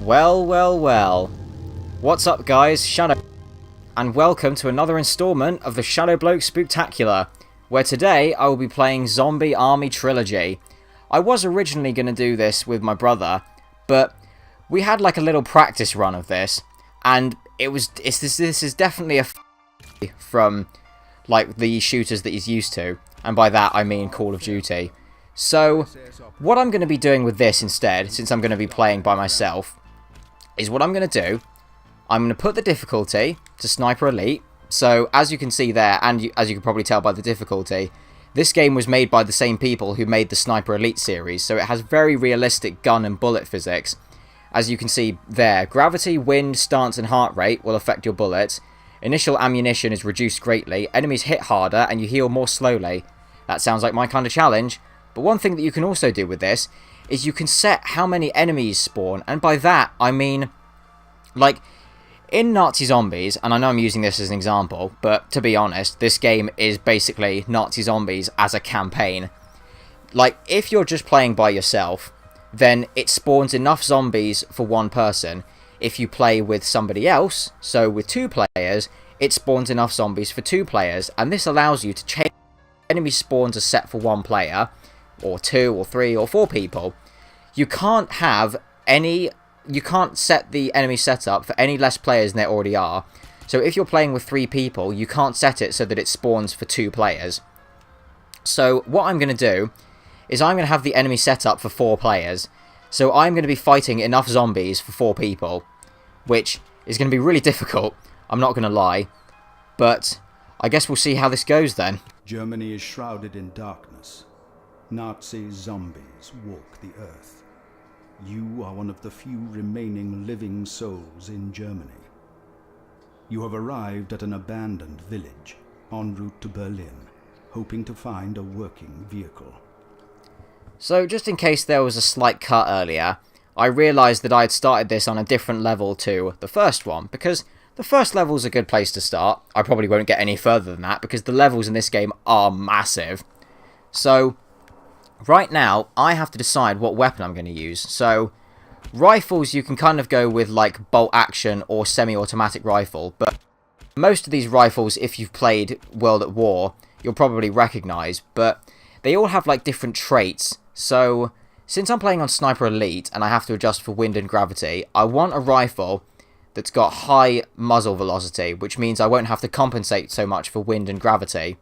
Well, well, well. What's up, guys? Shadow, and welcome to another installment of the Shadowbloke Spooktacular, where today I will be playing Zombie Army Trilogy. I was originally going to do this with my brother, but we had like a little practice run of this, and this is definitely a from like the shooters that he's used to, and by that I mean Call of Duty. So, what I'm going to be doing with this instead, since I'm going to be playing by myself, is what I'm going to do. I'm going to put the difficulty to Sniper Elite. So, as you can see there, and as you can probably tell by the difficulty, this game was made by the same people who made the Sniper Elite series, so it has very realistic gun and bullet physics. As you can see there, gravity, wind, stance and heart rate will affect your bullets. Initial ammunition is reduced greatly, enemies hit harder, and you heal more slowly. That sounds like my kind of challenge. But one thing that you can also do with this is you can set how many enemies spawn, and by that I mean, like, in Nazi Zombies, and I know I'm using this as an example, but to be honest, this game is basically Nazi Zombies as a campaign. Like, if you're just playing by yourself, then it spawns enough zombies for one person. If you play with somebody else, so with two players, it spawns enough zombies for two players, and this allows you to change enemy spawns are set for one player, or two, or three, or four people. You can't set the enemy setup for any less players than there already are. So if you're playing with three people, you can't set it so that it spawns for two players. So what I'm going to do is I'm going to have the enemy set up for four players. So I'm going to be fighting enough zombies for four people, which is going to be really difficult, I'm not going to lie. But I guess we'll see how this goes then. Germany is shrouded in darkness. Nazi zombies walk the earth. You are one of the few remaining living souls in Germany. You have arrived at an abandoned village, en route to Berlin, hoping to find a working vehicle. So, just in case there was a slight cut earlier, I realised that I had started this on a different level to the first one, because the first level is a good place to start. I probably won't get any further than that, because the levels in this game are massive. So, right now, I have to decide what weapon I'm going to use. So, rifles, you can kind of go with, like, bolt action or semi-automatic rifle, but most of these rifles, if you've played World at War, you'll probably recognise, but they all have, like, different traits. So, since I'm playing on Sniper Elite, and I have to adjust for wind and gravity, I want a rifle that's got high muzzle velocity, which means I won't have to compensate so much for wind and gravity.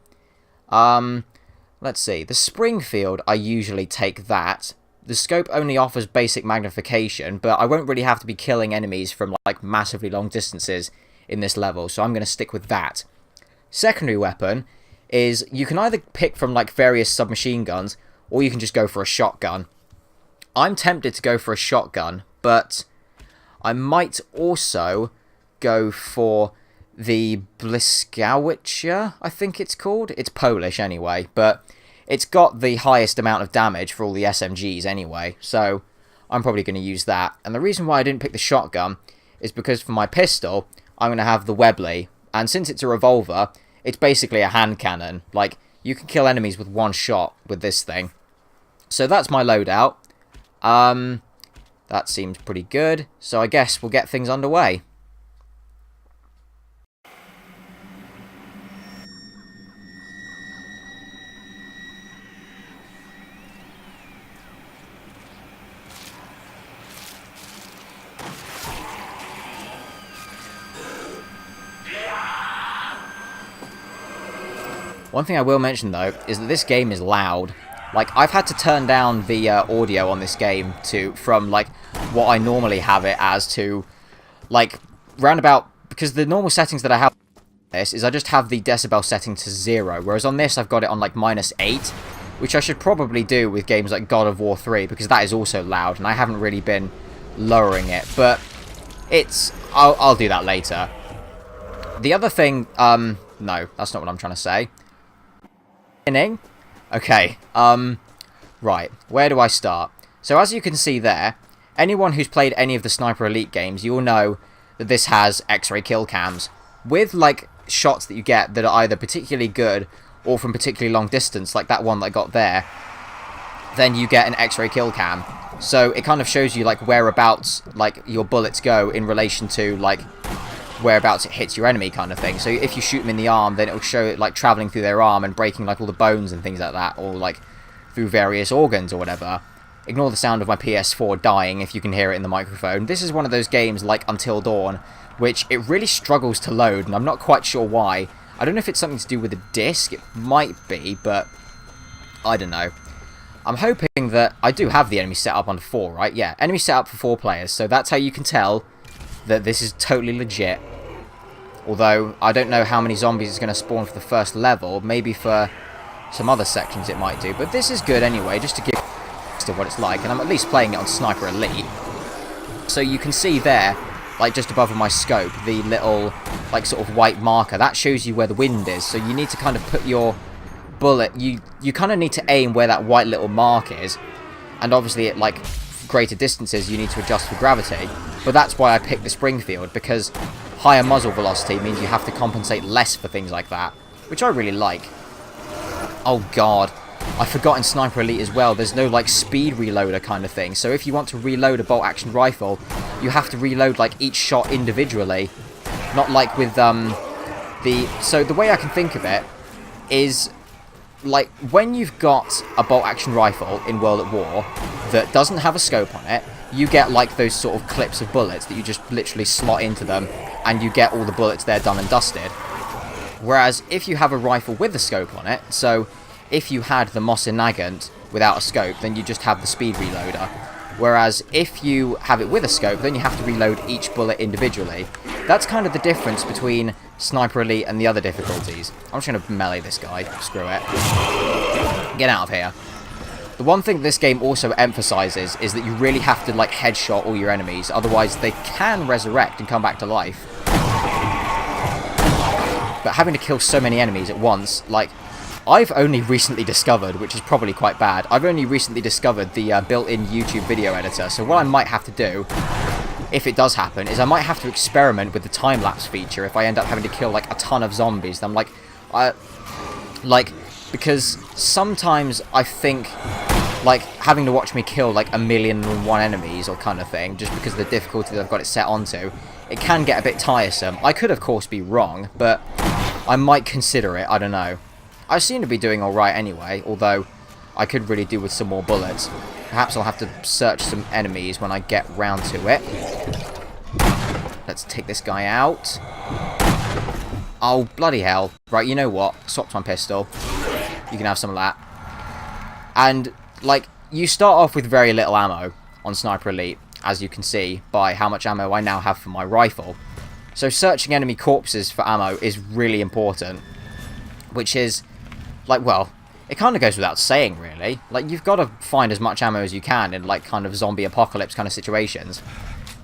Let's see, the Springfield, I usually take that. The scope only offers basic magnification, but I won't really have to be killing enemies from like massively long distances in this level, so I'm going to stick with that. Secondary weapon is, you can either pick from like various submachine guns, or you can just go for a shotgun. I'm tempted to go for a shotgun, but I might also go for the Błyskawica, I think it's called. It's Polish anyway, but it's got the highest amount of damage for all the SMGs anyway, so I'm probably going to use that. And the reason why I didn't pick the shotgun is because for my pistol, I'm going to have the Webley, and since it's a revolver, it's basically a hand cannon. Like, you can kill enemies with one shot with this thing. So that's my loadout. That seems pretty good, so I guess we'll get things underway. One thing I will mention though, is that this game is loud. Like, I've had to turn down the audio on this game from like what I normally have it as to like roundabout, because the normal settings that I have on this is I just have the decibel setting to 0, whereas on this I've got it on like -8, which I should probably do with games like God of War 3, because that is also loud and I haven't really been lowering it, but I'll do that later. The other thing, no, that's not what I'm trying to say. Okay, right, where do I start? So as you can see there, anyone who's played any of the Sniper Elite games, you'll know that this has X-ray kill cams, with like shots that you get that are either particularly good or from particularly long distance, like that one that I got there. Then you get an X-ray kill cam, So it kind of shows you like whereabouts like your bullets go in relation to like whereabouts it hits your enemy kind of thing. So if you shoot them in the arm, then it'll show it like traveling through their arm and breaking like all the bones and things like that, or like through various organs or whatever. Ignore the sound of my PS4 dying if you can hear it in the microphone. This is one of those games like Until Dawn, which it really struggles to load, and I'm not quite sure why. I don't know if it's something to do with the disc, it might be, but I don't know. I'm hoping that I do have the enemy set up on 4, right? Yeah, enemy set up for 4 players, so that's how you can tell that this is totally legit. Although, I don't know how many zombies it's going to spawn for the first level. Maybe for some other sections it might do. But this is good anyway, just to give to what it's like. And I'm at least playing it on Sniper Elite. So you can see there, like just above my scope, the little, like sort of white marker. That shows you where the wind is. So you need to kind of put your bullet, you kind of need to aim where that white little mark is. And obviously at like greater distances you need to adjust for gravity. But that's why I picked the Springfield, because higher muzzle velocity means you have to compensate less for things like that, which I really like. Oh god, I forgot in Sniper Elite as well, there's no like speed reloader kind of thing. So if you want to reload a bolt action rifle, you have to reload like each shot individually. Not like with so the way I can think of it is like when you've got a bolt action rifle in World at War that doesn't have a scope on it, you get like those sort of clips of bullets that you just literally slot into them and you get all the bullets there done and dusted. Whereas if you have a rifle with a scope on it, so if you had the Mosin Nagant without a scope, then you just have the speed reloader. Whereas if you have it with a scope, then you have to reload each bullet individually. That's kind of the difference between Sniper Elite and the other difficulties. I'm just going to melee this guy. Screw it. Get out of here. The one thing this game also emphasizes is that you really have to like headshot all your enemies, otherwise they can resurrect and come back to life. But having to kill so many enemies at once, like, I've only recently discovered, which is probably quite bad, I've only recently discovered the built-in YouTube video editor, so what I might have to do, if it does happen, is I might have to experiment with the time-lapse feature if I end up having to kill like a ton of zombies. Then I'm like, because sometimes I think like having to watch me kill like 1,000,001 enemies or kind of thing, just because of the difficulty that I've got it set onto, it can get a bit tiresome. I could of course be wrong, but I might consider it, I don't know. I seem to be doing alright anyway, although I could really do with some more bullets. Perhaps I'll have to search some enemies when I get round to it. Let's take this guy out. Oh, bloody hell. Right, you know what? Swapped my pistol. You can have some of that. And, like, you start off with very little ammo on Sniper Elite, as you can see by how much ammo I now have for my rifle. So searching enemy corpses for ammo is really important. Which is, like, well, it kind of goes without saying, really. Like, you've got to find as much ammo as you can in, like, kind of zombie apocalypse kind of situations.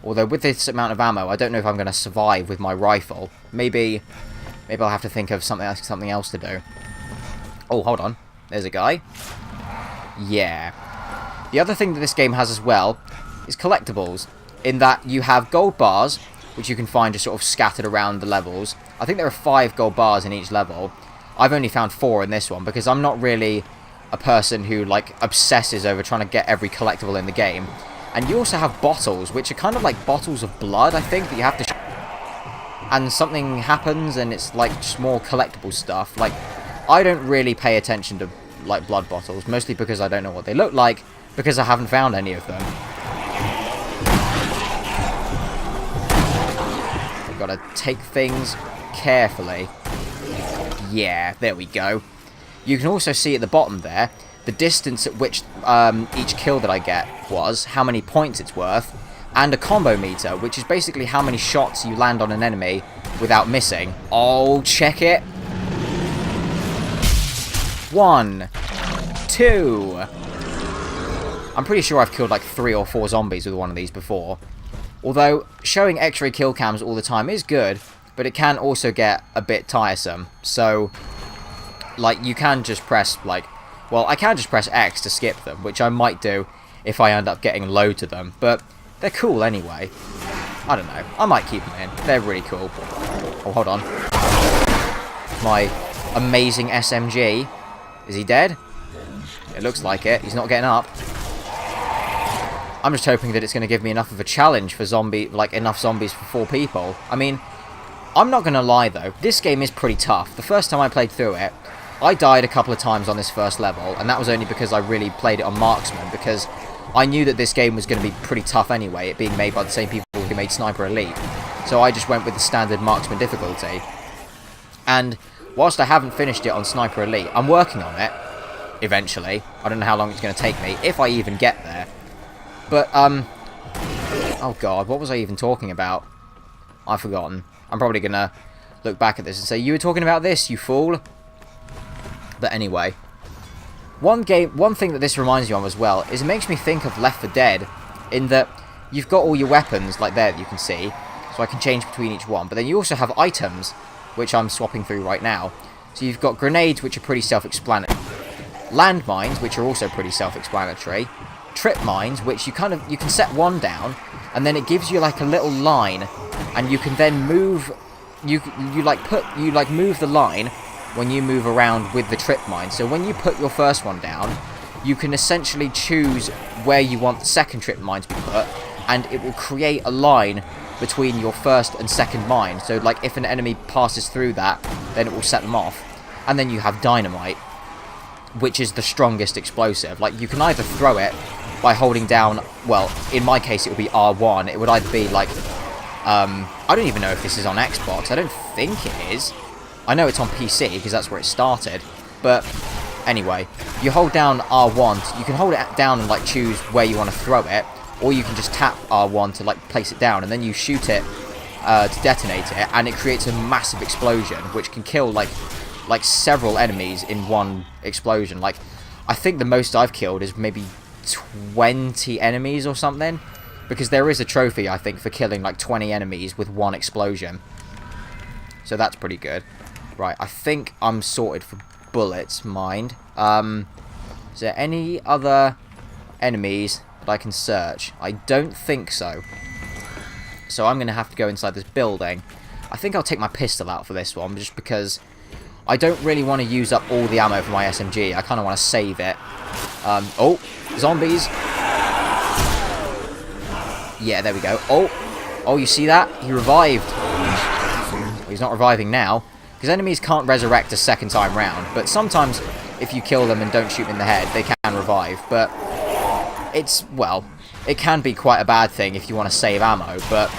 Although, with this amount of ammo, I don't know if I'm going to survive with my rifle. Maybe I'll have to think of something else to do. Oh, hold on. There's a guy. Yeah. The other thing that this game has as well is collectibles, in that you have gold bars, which you can find just sort of scattered around the levels. I think there are 5 gold bars in each level. I've only found 4 in this one, because I'm not really a person who, like, obsesses over trying to get every collectible in the game. And you also have bottles, which are kind of like bottles of blood, I think, that you have to... And something happens, and it's, like, just more collectible stuff. Like, I don't really pay attention to, like, blood bottles, mostly because I don't know what they look like, because I haven't found any of them. We've got to take things carefully. Yeah, there we go. You can also see at the bottom there the distance at which each kill that I get was, how many points it's worth, and a combo meter, which is basically how many shots you land on an enemy without missing. Oh, check it. 1, 2. I'm pretty sure I've killed like 3 or 4 zombies with one of these before. Although, showing X-ray kill cams all the time is good, but it can also get a bit tiresome. So, like, you can just press, like... Well, I can just press X to skip them, which I might do if I end up getting loads of them. But they're cool anyway. I don't know. I might keep them in. They're really cool. Oh, hold on. My amazing SMG. Is he dead? It looks like it. He's not getting up. I'm just hoping that it's going to give me enough of a challenge for enough zombies for 4 people. I mean, I'm not going to lie though, this game is pretty tough. The first time I played through it, I died a couple of times on this first level, and that was only because I really played it on Marksman, because I knew that this game was going to be pretty tough anyway, it being made by the same people who made Sniper Elite. So I just went with the standard Marksman difficulty. And whilst I haven't finished it on Sniper Elite, I'm working on it, eventually. I don't know how long it's going to take me, if I even get there. But, oh god, what was I even talking about? I've forgotten. I'm probably going to look back at this and say, you were talking about this, you fool? But anyway, one thing that this reminds me of as well is it makes me think of Left 4 Dead, in that you've got all your weapons, like there that you can see, so I can change between each one, but then you also have items, which I'm swapping through right now. So you've got grenades, which are pretty self-explanatory, landmines, which are also pretty self-explanatory, trip mines, which you can set one down, and then it gives you like a little line, and you can then move, you move the line when you move around with the trip mine. So when you put your first one down, you can essentially choose where you want the second trip mine to be put, and it will create a line between your first and second mine. So like if an enemy passes through that, then it will set them off. And then you have dynamite, which is the strongest explosive. Like you can either throw it by holding down, well, in my case it would be R1. It would either be like, I don't even know if this is on Xbox. I don't think it is. I know it's on PC because that's where it started, but anyway, you hold down R1, you can hold it down and like choose where you want to throw it, or you can just tap R1 to like place it down, and then you shoot it to detonate it, and it creates a massive explosion, which can kill like several enemies in one explosion. Like, I think the most I've killed is maybe 20 enemies or something, because there is a trophy, I think, for killing like 20 enemies with one explosion. So that's pretty good. Right, I think I'm sorted for bullets, mind. Is there any other enemies that I can search? I don't think so. So I'm going to have to go inside this building. I think I'll take my pistol out for this one, just because I don't really want to use up all the ammo for my SMG. I kind of want to save it. Oh, zombies. Yeah, there we go. Oh, you see that? He revived. Well, he's not reviving now, because enemies can't resurrect a second time round, but sometimes if you kill them and don't shoot them in the head, they can revive. But it's, well, it can be quite a bad thing if you want to save ammo, but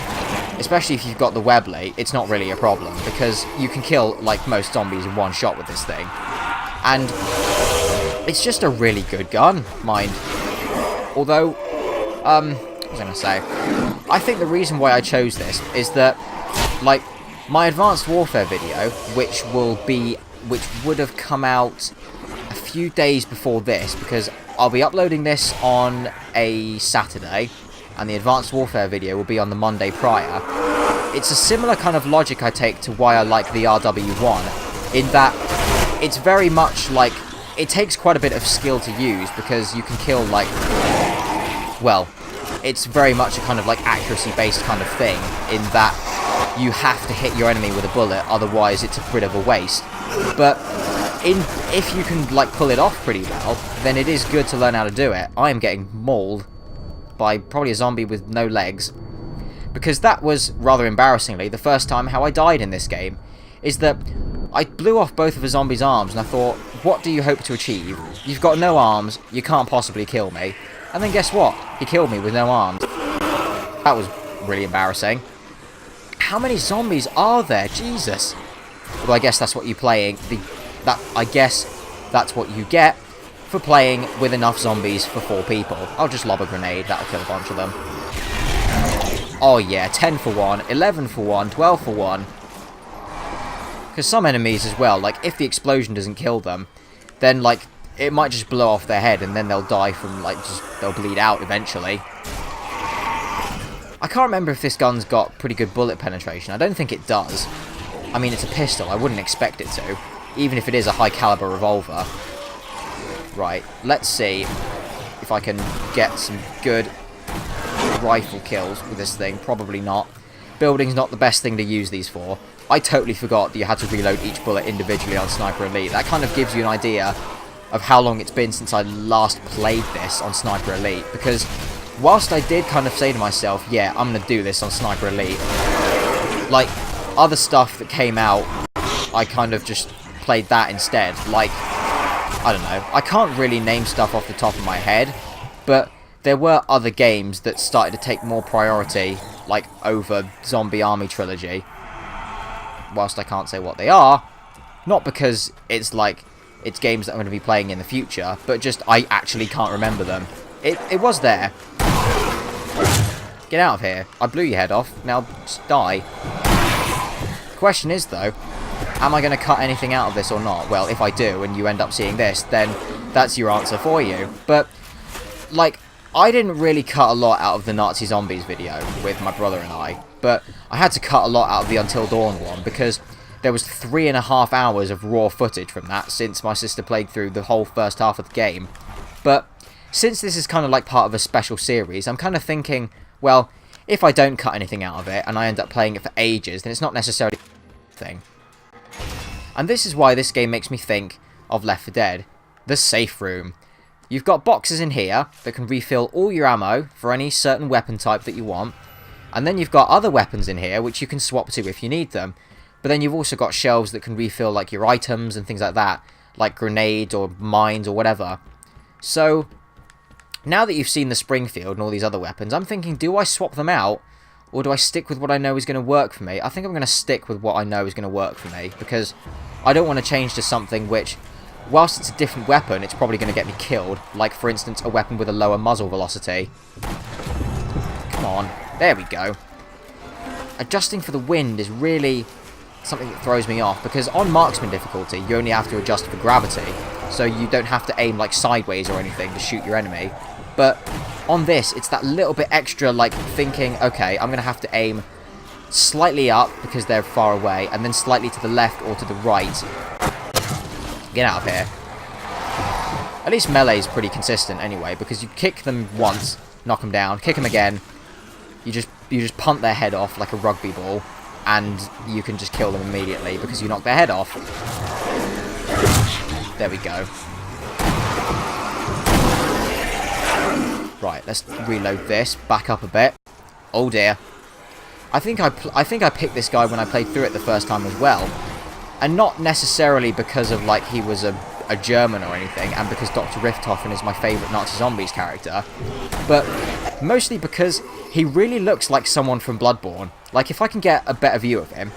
especially if you've got the Webley, it's not really a problem, because you can kill like most zombies in one shot with this thing. And it's just a really good gun, mind. Although, what was I going to say? I think the reason why I chose this is that, like, my Advanced Warfare video, which would have come out a few days before this, because I'll be uploading this on a Saturday, and the Advanced Warfare video will be on the Monday prior. It's a similar kind of logic I take to why I like the RW1, in that it's very much like, it takes quite a bit of skill to use, because you can kill, like, well, it's very much a kind of like accuracy-based kind of thing, in that you have to hit your enemy with a bullet, otherwise it's a bit of a waste. But if you can like pull it off pretty well, then it is good to learn how to do it. I am getting mauled by probably a zombie with no legs, because that was, rather embarrassingly, the first time how I died in this game, is that I blew off both of a zombie's arms, and I thought, what do you hope to achieve? You've got no arms, you can't possibly kill me. And then guess what? He killed me with no arms. That was really embarrassing. How many zombies are there? Jesus. Well, I guess that's what you're playing. I guess that's what you get for playing with enough zombies for 4 people. I'll just lob a grenade. That'll kill a bunch of them. Oh yeah, 10 for 1, 11 for 1, 12 for 1. Because some enemies as well, like, if the explosion doesn't kill them, then, like, it might just blow off their head and then they'll die from, like, they'll bleed out eventually. I can't remember if this gun's got pretty good bullet penetration. I don't think it does. I mean, it's a pistol. I wouldn't expect it to, even if it is a high-caliber revolver. Right, let's see if I can get some good rifle kills with this thing. Probably not. Building's not the best thing to use these for. I totally forgot that you had to reload each bullet individually on Sniper Elite. That kind of gives you an idea of how long it's been since I last played this on Sniper Elite, because whilst I did kind of say to myself, yeah, I'm going to do this on Sniper Elite, like, other stuff that came out, I kind of just played that instead. Like, I don't know, I can't really name stuff off the top of my head, but there were other games that started to take more priority, like, over Zombie Army Trilogy. Whilst I can't say what they are, not because it's like, it's games that I'm going to be playing in the future, but just I actually can't remember them. It was there. Get out of here. I blew your head off, now just die. Question is, though, am I going to cut anything out of this or not? Well, if I do, and you end up seeing this, then that's your answer for you. But, like, I didn't really cut a lot out of the Nazi Zombies video with my brother and I, but I had to cut a lot out of the Until Dawn one, because there was 3.5 hours of raw footage from that since my sister played through the whole first half of the game. But since this is kind of like part of a special series, I'm kind of thinking, well, if I don't cut anything out of it, and I end up playing it for ages, then it's not necessarily a thing. And this is why this game makes me think of Left 4 Dead, the safe room. You've got boxes in here that can refill all your ammo for any certain weapon type that you want, and then you've got other weapons in here which you can swap to if you need them. But then you've also got shelves that can refill like your items and things like that, like grenades or mines or whatever. So, now that you've seen the Springfield and all these other weapons, I'm thinking, do I swap them out, or do I stick with what I know is going to work for me? I think I'm going to stick with what I know is going to work for me, because I don't want to change to something which, whilst it's a different weapon, it's probably going to get me killed. Like, for instance, a weapon with a lower muzzle velocity. Come on. There we go. Adjusting for the wind is really something that throws me off, because on marksman difficulty, you only have to adjust for gravity, so you don't have to aim like sideways or anything to shoot your enemy. But on this, it's that little bit extra, like, thinking, okay, I'm going to have to aim slightly up because they're far away, and then slightly to the left or to the right. Get out of here. At least melee is pretty consistent anyway, because you kick them once, knock them down, kick them again, you just punt their head off like a rugby ball, and you can just kill them immediately because you knock their head off. There we go. Right, let's reload this, back up a bit. Oh dear. I think I picked this guy when I played through it the first time as well. And not necessarily because of, like, he was a German or anything, and because Dr. Richthofen is my favourite Nazi Zombies character, but mostly because he really looks like someone from Bloodborne. Like, if I can get a better view of him,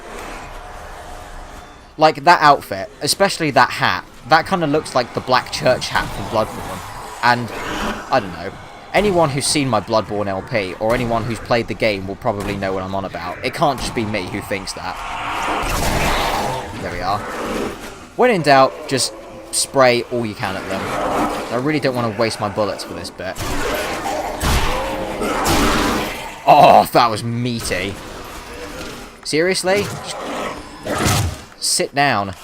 like, that outfit, especially that hat, that kind of looks like the black church hat from Bloodborne. And, I don't know, anyone who's seen my Bloodborne LP, or anyone who's played the game, will probably know what I'm on about. It can't just be me who thinks that. There we are. When in doubt, just spray all you can at them. I really don't want to waste my bullets for this bit. Oh, that was meaty. Seriously? Just sit down.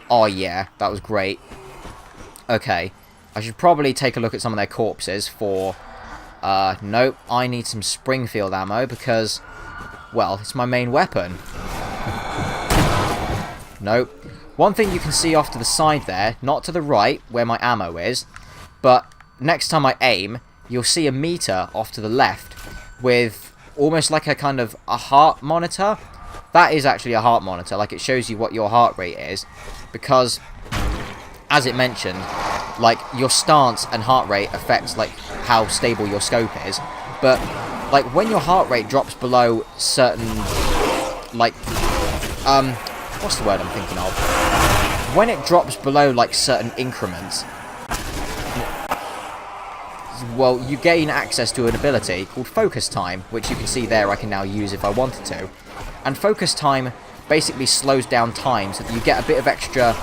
Oh yeah, that was great. Okay, I should probably take a look at some of their corpses for... nope, I need some Springfield ammo because, well, it's my main weapon. Nope. One thing you can see off to the side there, not to the right, where my ammo is, but next time I aim, you'll see a meter off to the left with almost like a kind of a heart monitor. That is actually a heart monitor, like it shows you what your heart rate is, because, as it mentioned, like, your stance and heart rate affects, like, how stable your scope is, but, like, when your heart rate drops below certain, like, what's the word I'm thinking of? When it drops below, like, certain increments, well, you gain access to an ability called Focus Time, which you can see there I can now use if I wanted to. And Focus Time basically slows down time so that you get a bit of extra...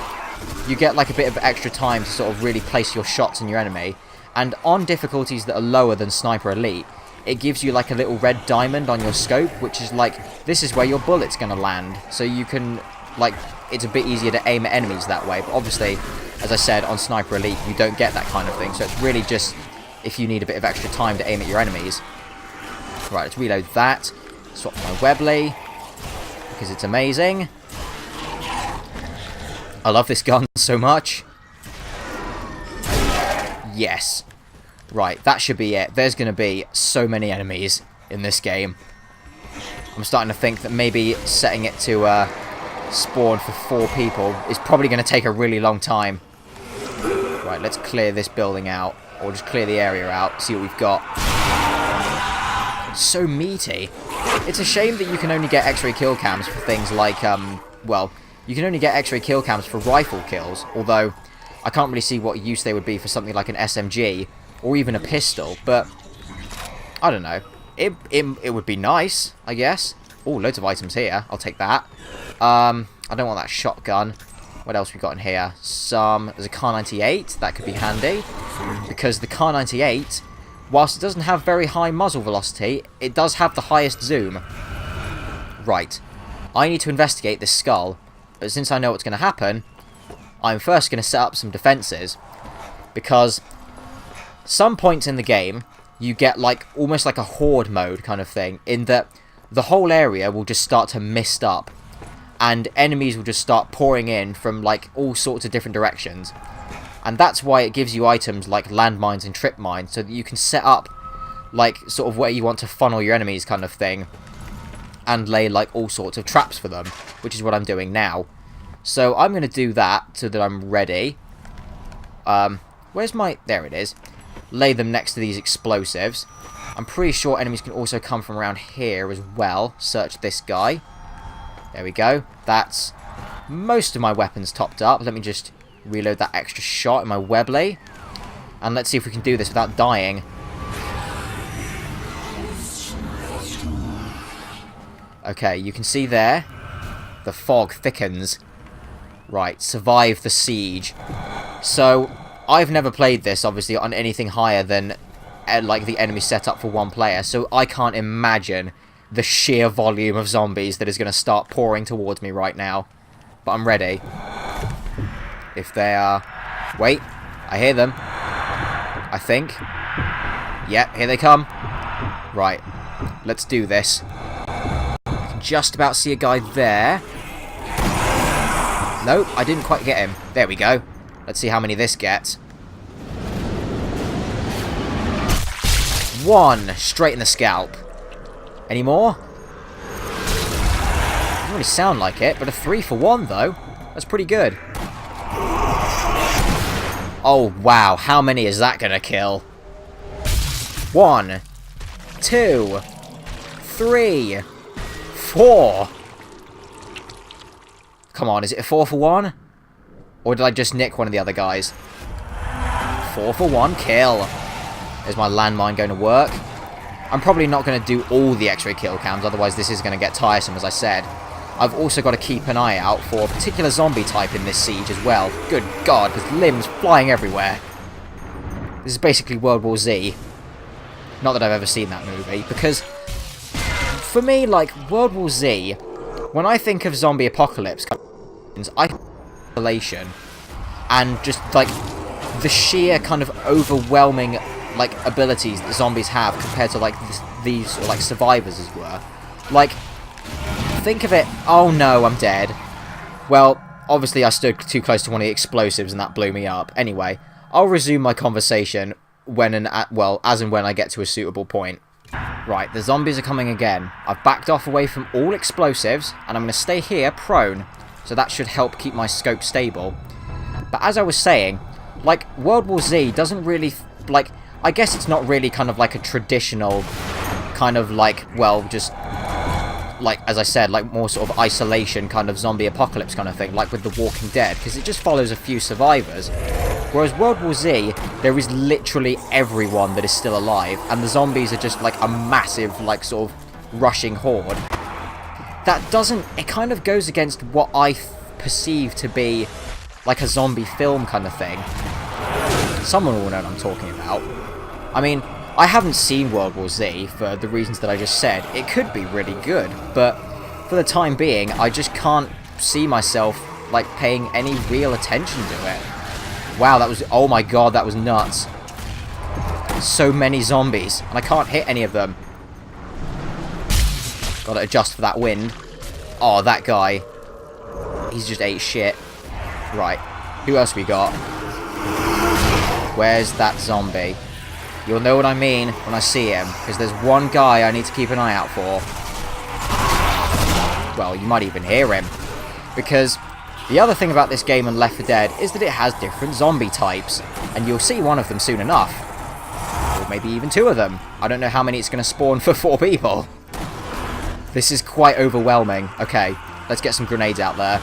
You get, like, a bit of extra time to sort of really place your shots in your enemy. And on difficulties that are lower than Sniper Elite, it gives you, like, a little red diamond on your scope, which is, like, this is where your bullet's going to land. So you can, like, it's a bit easier to aim at enemies that way. But obviously, as I said, on Sniper Elite, you don't get that kind of thing. So it's really just if you need a bit of extra time to aim at your enemies. Right, let's reload that. Swap my Webley, because it's amazing. I love this gun so much. Yes. Right, that should be it. There's going to be so many enemies in this game. I'm starting to think that maybe setting it to spawn for 4 people is probably going to take a really long time. Right, let's clear this building out. Or just clear the area out, see what we've got. So meaty. It's a shame that you can only get X-ray kill cams for things like, well, you can only get X-ray kill cams for rifle kills, although I can't really see what use they would be for something like an SMG, or even a pistol, but I don't know. It would be nice, I guess. Oh, loads of items here. I'll take that. I don't want that shotgun. What else we got in here? There's a Kar98. That could be handy. Because the Kar98, whilst it doesn't have very high muzzle velocity, it does have the highest zoom. Right. I need to investigate this skull. But since I know what's going to happen, I'm first going to set up some defences. Because some points in the game, you get like almost like a horde mode kind of thing. In that the whole area will just start to mist up. And enemies will just start pouring in from like all sorts of different directions. And that's why it gives you items like landmines and trip mines, so that you can set up like sort of where you want to funnel your enemies kind of thing. And lay like all sorts of traps for them, which is what I'm doing now. So I'm going to do that so that I'm ready. Where's my... There it is. Lay them next to these explosives. I'm pretty sure enemies can also come from around here as well. Search this guy. There we go. That's most of my weapons topped up. Let me just reload that extra shot in my Webley. And let's see if we can do this without dying. Okay, you can see there. The fog thickens. Right, survive the siege. So, I've never played this, obviously, on anything higher than like the enemy setup for 1 player. So I can't imagine the sheer volume of zombies that is going to start pouring towards me right now. But I'm ready. If they are... Wait, I hear them. I think. Yep, here they come. Right, let's do this. I can just about see a guy there. Nope, I didn't quite get him. There we go. Let's see how many this gets. 1, straight in the scalp. Any more? Doesn't really sound like it, but a 3 for 1 though. That's pretty good. Oh wow, how many is that gonna kill? 1, 2, 3, 4. Come on, is it a 4 for 1? Or did I just nick one of the other guys? 4 for 1 kill. Is my landmine going to work? I'm probably not going to do all the X-ray kill cams, otherwise this is going to get tiresome, as I said. I've also got to keep an eye out for a particular zombie type in this siege as well. Good God, with limbs flying everywhere. This is basically World War Z. Not that I've ever seen that movie, because for me, like, World War Z, when I think of zombie apocalypse, I think of isolation and just, like, the sheer kind of overwhelming, like, abilities that zombies have compared to, like, these like, survivors, as were. Like, think of it... Oh, no, I'm dead. Well, obviously I stood too close to one of the explosives and that blew me up. Anyway, I'll resume my conversation when as and when I get to a suitable point. Right, the zombies are coming again. I've backed off away from all explosives, and I'm going to stay here prone, so that should help keep my scope stable. But as I was saying, like, World War Z doesn't really, like, I guess it's not really kind of like a traditional kind of like, well, just, like, as I said, like more sort of isolation kind of zombie apocalypse kind of thing, like with The Walking Dead, because it just follows a few survivors. Whereas World War Z, there is literally everyone that is still alive, and the zombies are just like a massive, like, sort of rushing horde. That doesn't, it kind of goes against what I perceive to be like a zombie film kind of thing. Someone will know what I'm talking about. I mean, I haven't seen World War Z for the reasons that I just said. It could be really good, but for the time being, I just can't see myself, like, paying any real attention to it. Wow, that was... Oh my god, that was nuts. So many zombies, and I can't hit any of them. Gotta adjust for that wind. Oh, that guy. He's just ate shit. Right, who else we got? Where's that zombie? You'll know what I mean when I see him, because there's one guy I need to keep an eye out for. Well, you might even hear him. Because the other thing about this game and Left 4 Dead is that it has different zombie types, and you'll see one of them soon enough. Or maybe even two of them. I don't know how many it's going to spawn for 4 people. This is quite overwhelming. Okay, let's get some grenades out there.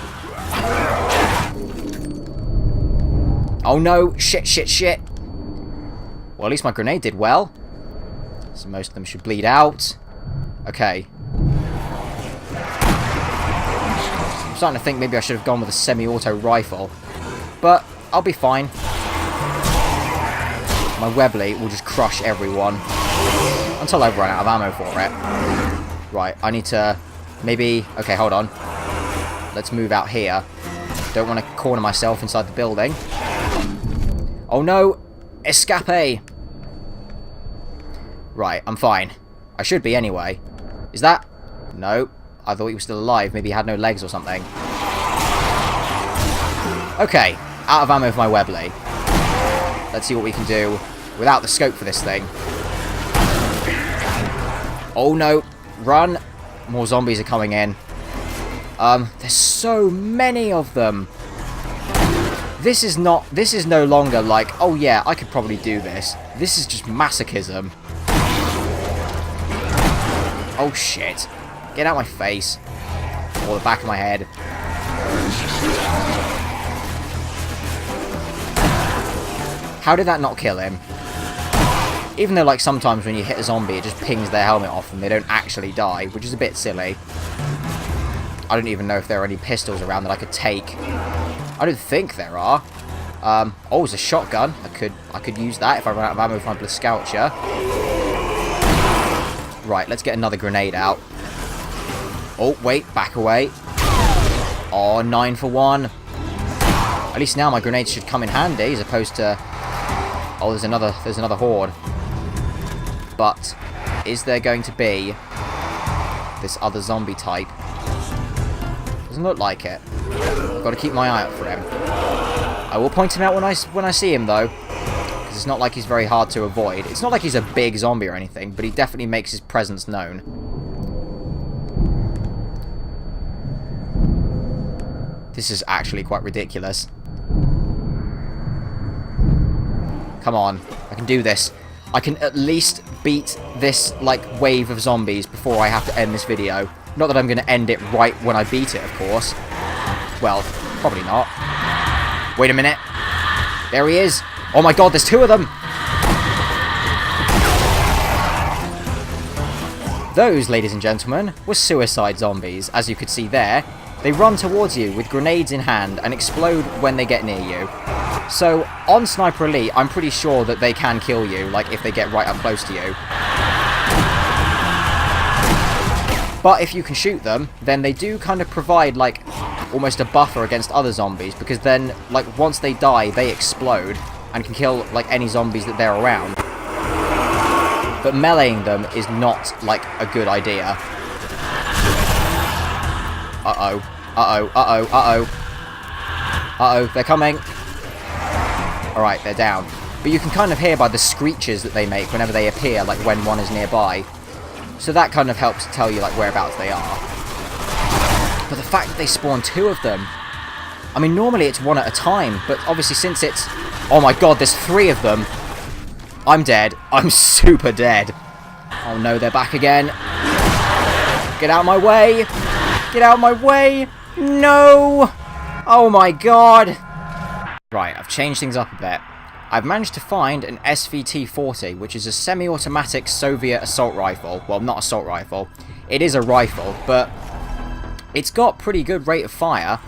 Oh no, shit, shit, shit. Well, at least my grenade did well. So most of them should bleed out. Okay. I'm starting to think maybe I should have gone with a semi-auto rifle. But I'll be fine. My Webley will just crush everyone. Until I've run out of ammo for it. Right, I need to... maybe... okay, hold on. Let's move out here. Don't want to corner myself inside the building. Oh no! Escape! Right, I'm fine. I should be anyway. Is that... no. I thought he was still alive. Maybe he had no legs or something. Okay, out of ammo for my Webley. Let's see what we can do without the scope for this thing. Oh no, run. More zombies are coming in. There's so many of them. This is no longer like, oh yeah, I could probably do this. This is just masochism. Oh shit. Get out my face. Or the back of my head. How did that not kill him? Even though, like, sometimes when you hit a zombie, it just pings their helmet off and they don't actually die, which is a bit silly. I don't even know if there are any pistols around that I could take. I don't think there are. Oh, it's a shotgun. I could use that if I run out of ammo for my Blitzscoucher. Right, let's get another grenade out. Oh, wait, back away. Oh, 9 for 1. At least now my grenades should come in handy, as opposed to... oh, there's another horde. But, is there going to be this other zombie type? Doesn't look like it. I've got to keep my eye out for him. I will point him out when I see him, though. Because it's not like he's very hard to avoid. It's not like he's a big zombie or anything, but he definitely makes his presence known. This is actually quite ridiculous. Come on, I can do this. I can at least beat this, like, wave of zombies before I have to end this video. Not that I'm going to end it right when I beat it, of course. Well, probably not. Wait a minute. There he is. Oh my god, there's 2 of them. Those, ladies and gentlemen, were suicide zombies, as you could see there. They run towards you with grenades in hand and explode when they get near you. So, on Sniper Elite, I'm pretty sure that they can kill you, like, if they get right up close to you. But if you can shoot them, then they do kind of provide, like, almost a buffer against other zombies, because then, like, once they die, they explode, and can kill, like, any zombies that they're around. But meleeing them is not, like, a good idea. Uh-oh. Uh-oh. Uh-oh. Uh-oh. Uh-oh. They're coming. Alright, they're down. But you can kind of hear by the screeches that they make whenever they appear, like when one is nearby. So that kind of helps tell you, like, whereabouts they are. But the fact that they spawn 2 of them... I mean, normally it's 1 at a time, but obviously since it's... oh my god, there's 3 of them. I'm dead. I'm super dead. Oh no, they're back again. Get out of my way. Get out of my way. No. Oh my god. Right, I've changed things up a bit. I've managed to find an SVT-40, which is a semi-automatic Soviet assault rifle. Well, not assault rifle. It is a rifle, but it's got pretty good rate of fire,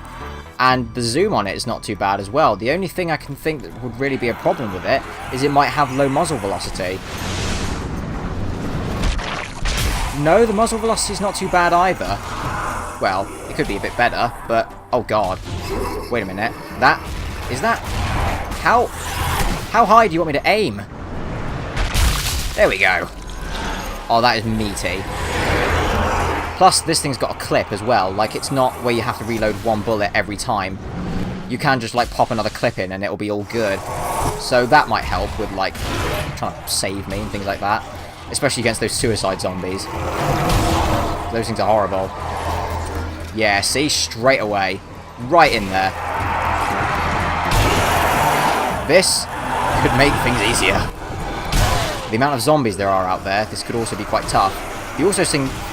and the zoom on it is not too bad as well. The only thing I can think that would really be a problem with it is it might have low muzzle velocity. No, the muzzle velocity is not too bad either. Well, it could be a bit better, but... oh god. Wait a minute. Is that... How high do you want me to aim? There we go. Oh, that is meaty. Plus, this thing's got a clip as well. Like, it's not where you have to reload 1 bullet every time. You can just, like, pop another clip in and it'll be all good. So that might help with, like, trying to save me and things like that. Especially against those suicide zombies. Those things are horrible. Yeah, see? Straight away. Right in there. This could make things easier. The amount of zombies there are out there, this could also be quite tough. The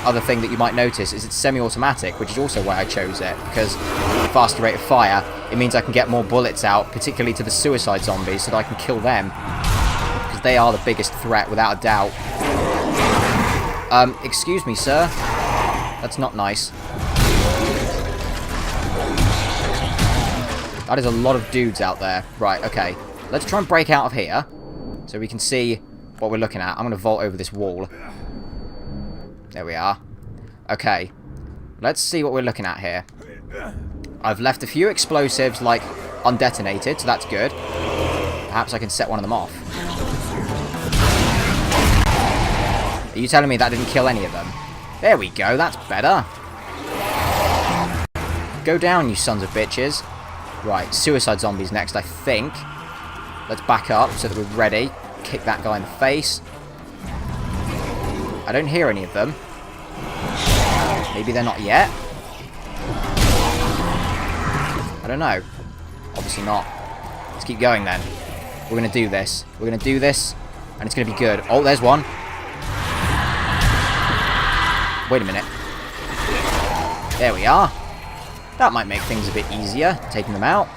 other thing that you might notice is it's semi-automatic, which is also why I chose it, because the faster rate of fire, it means I can get more bullets out, particularly to the suicide zombies, so that I can kill them. Because they are the biggest threat, without a doubt. Excuse me, sir. That's not nice. That is a lot of dudes out there. Right, okay. Let's try and break out of here, so we can see what we're looking at. I'm going to vault over this wall. There we are. Okay. Let's see what we're looking at here. I've left a few explosives, like, undetonated, so that's good. Perhaps I can set one of them off. Are you telling me that didn't kill any of them? There we go, that's better. Go down, you sons of bitches. Right, suicide zombies next, I think. Let's back up so that we're ready. Kick that guy in the face. I don't hear any of them. Maybe they're not yet? I don't know. Obviously not. Let's keep going then. We're going to do this. We're going to do this, and it's going to be good. Oh, there's one. Wait a minute. There we are. That might make things a bit easier, taking them out.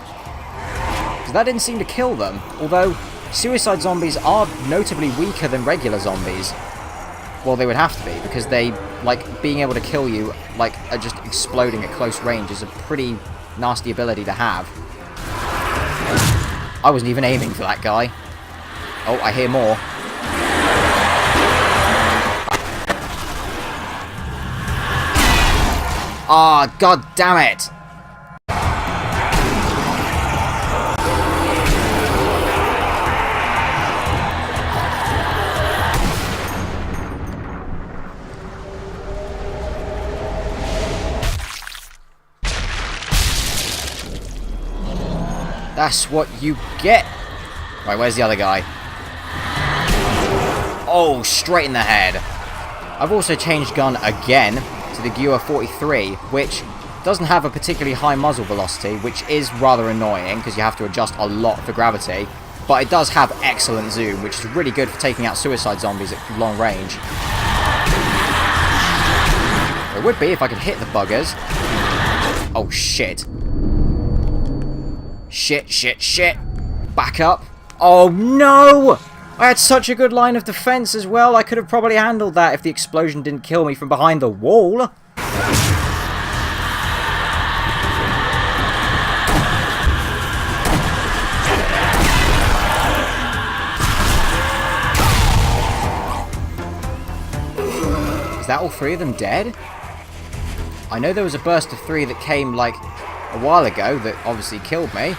Because that didn't seem to kill them. Although, suicide zombies are notably weaker than regular zombies. Well, they would have to be, because they, like, being able to kill you, like, are just exploding at close range is a pretty nasty ability to have. I wasn't even aiming for that guy. Oh, I hear more. Ah, oh, god damn it! That's what you get! Right, where's the other guy? Oh, straight in the head. I've also changed gun again to the Gear 43, which doesn't have a particularly high muzzle velocity, which is rather annoying because you have to adjust a lot for gravity, but it does have excellent zoom, which is really good for taking out suicide zombies at long range. It would be if I could hit the buggers. Oh shit. Shit, shit, shit. Back up. Oh no! I had such a good line of defense as well. I could have probably handled that if the explosion didn't kill me from behind the wall. Is that all three of them dead? I know there was a burst of 3 that came, like, a while ago that obviously killed me.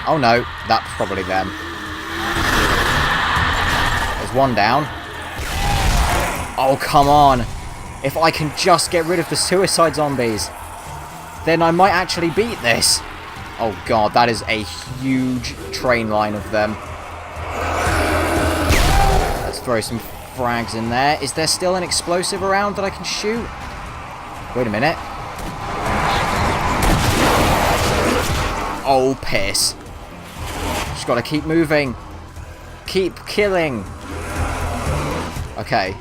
Oh no, that's probably them. There's one down. Oh, come on. If I can just get rid of the suicide zombies, then I might actually beat this. Oh god, that is a huge train line of them. Let's throw some frags in there. Is there still an explosive around that I can shoot? Wait a minute. Oh, piss. Just gotta keep moving. Keep killing. Okay.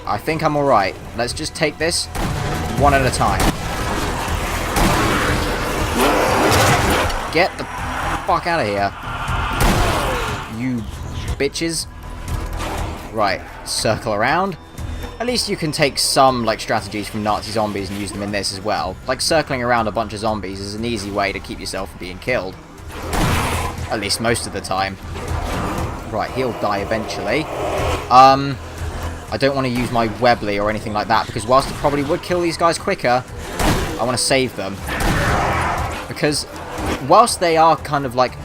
I think I'm alright. Let's just take this one at a time. Get the fuck out of here. You bitches. Right. Circle around. At least you can take some, like, strategies from Nazi zombies and use them in this as well. Like, circling around a bunch of zombies is an easy way to keep yourself from being killed. At least most of the time. Right, he'll die eventually. I don't want to use my Webley or anything like that, because whilst it probably would kill these guys quicker, I want to save them. Because whilst they are kind of, like,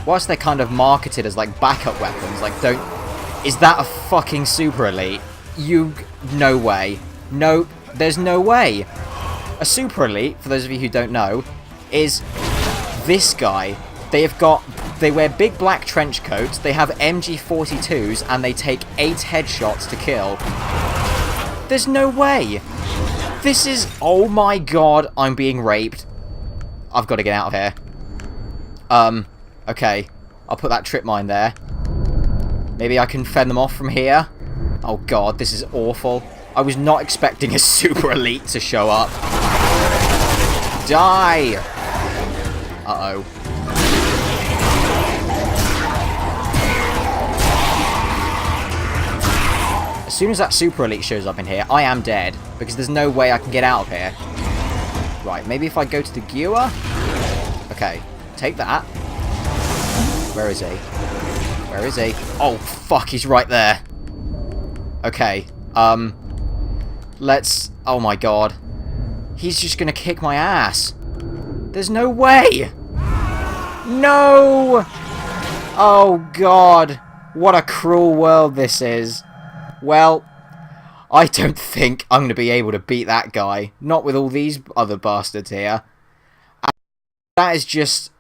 whilst they're kind of marketed as, like, backup weapons, like, don't... Is that a fucking super elite? No way. No, there's no way. A super elite, for those of you who don't know, is this guy. They have got They wear big black trench coats, they have MG42s, and they take 8 headshots to kill. There's no way! This is... Oh my god, I'm being raped. I've got to get out of here. Okay. I'll put that trip mine there. Maybe I can fend them off from here. Oh god, this is awful. I was not expecting a super elite to show up. Die! Uh-oh. As soon as that super elite shows up in here, I am dead. Because there's no way I can get out of here. Right, maybe if I go to the Gewer? Okay, take that. Where is he? Where is he? Oh, fuck, he's right there. Okay, let's... Oh my god. He's just gonna kick my ass. There's no way! No! Oh god. What a cruel world this is. Well, I don't think I'm gonna be able to beat that guy. Not with all these other bastards here. And that is just...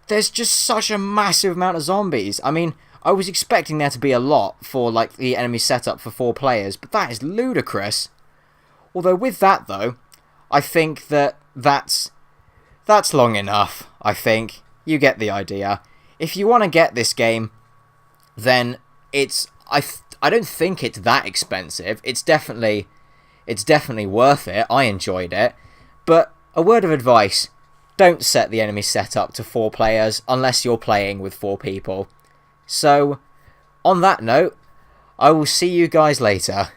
There's just such a massive amount of zombies. I mean, I was expecting there to be a lot for, like, the enemy setup for 4 players, but that is ludicrous. Although with that, though, I think that that's long enough, I think. You get the idea. If you want to get this game, then it's... I don't think it's that expensive. It's definitely worth it. I enjoyed it. But a word of advice, don't set the enemy setup to 4 players unless you're playing with 4 people. So, on that note, I will see you guys later.